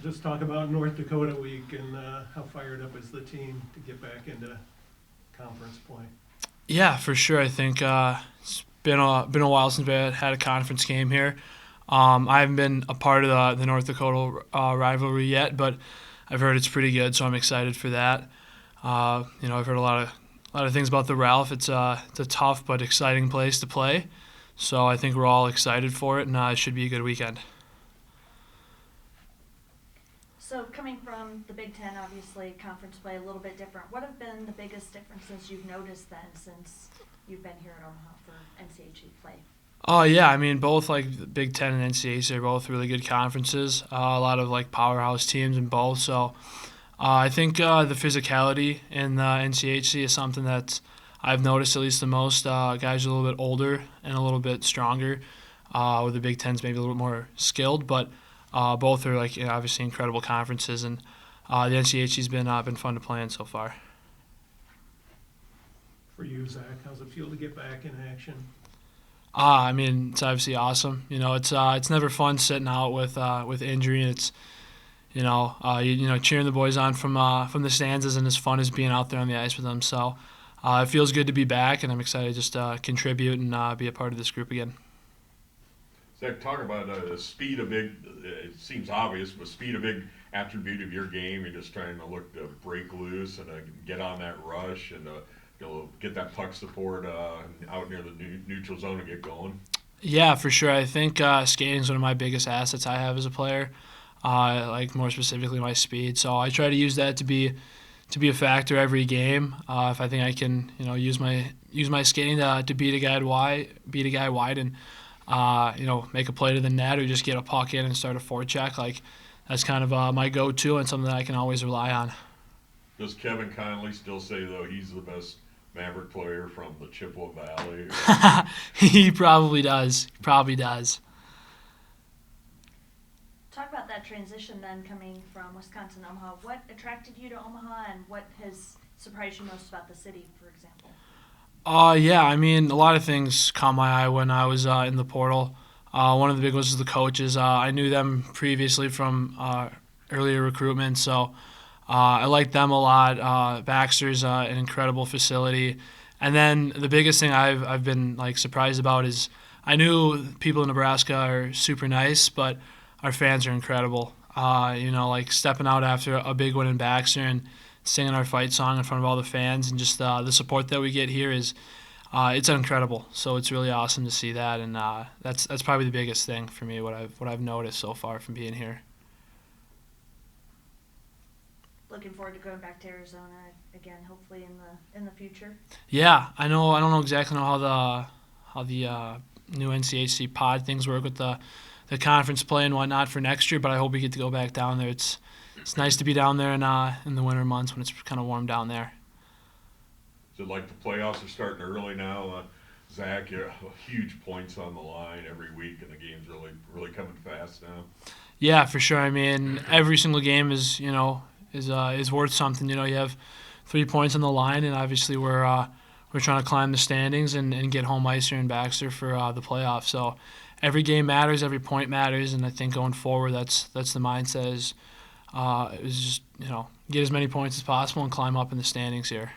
Just talk about North Dakota week and how fired up is the team to get back into conference play. Yeah, for sure. I think it's been a while since we had a conference game here. I haven't been a part of the North Dakota rivalry yet, but I've heard it's pretty good, so I'm excited for that. I've heard a lot of things about the Ralph. It's a tough but exciting place to play, so I think we're all excited for it, and it should be a good weekend. So coming from the Big Ten, obviously conference play a little bit different. What have been the biggest differences you've noticed then since you've been here at Omaha for NCHC play? Oh yeah, I mean both like the Big Ten and NCAA are both really good conferences. A lot of like powerhouse teams in both. So I think the physicality in the NCHC is something that I've noticed at least the most. Guys are a little bit older and a little bit stronger. Where the Big Ten's maybe a little bit more skilled, but both are like obviously incredible conferences, and the NCHC's been fun to play in so far. For you, Zach, how's it feel to get back in action? I mean, it's obviously awesome. It's never fun sitting out with injury. It's cheering the boys on from the stands isn't as fun as being out there on the ice with them. So it feels good to be back, and I'm excited to just contribute and be a part of this group again. Zach, talk about speed a big. It seems obvious, but speed a big attribute of your game. You're just trying to look to break loose and get on that rush and get that puck support out near the neutral zone and get going. Yeah, for sure. I think skating is one of my biggest assets I have as a player. Like more specifically my speed. So I try to use that to be a factor every game. If I think I can, use my skating to beat a guy wide, and make a play to the net or just get a puck in and start a forecheck. Like that's kind of my go-to and something that I can always rely on. Does Kevin Connolly still say though he's the best Maverick player from the Chippewa Valley? He probably does. Talk about that transition then coming from Wisconsin to Omaha. What attracted you to Omaha, and what has surprised you most about the city, for example? Yeah, I mean, a lot of things caught my eye when I was in the portal. One of the big ones is the coaches. I knew them previously from earlier recruitment, so I liked them a lot. Baxter's an incredible facility. And then the biggest thing I've been like surprised about is I knew people in Nebraska are super nice, but our fans are incredible. Like stepping out after a big win in Baxter and singing our fight song in front of all the fans, and just the support that we get here is it's incredible. So it's really awesome to see that, and that's probably the biggest thing for me. What I've noticed so far from being here. Looking forward to going back to Arizona again, hopefully in the future. Yeah, I know. I don't know exactly how the new NCHC pod things work with the conference play and whatnot for next year, but I hope we get to go back down there. It's nice to be down there in the winter months when it's kind of warm down there. Is it like the playoffs are starting early now? Zach, you huge points on the line every week, and the game's really coming fast now. Yeah, for sure. I mean, every single game is worth something. You have 3 points on the line, and obviously we're trying to climb the standings and get home ice here in Baxter for the playoffs. So every game matters, every point matters, and I think going forward, that's the mindset is just get as many points as possible and climb up in the standings here.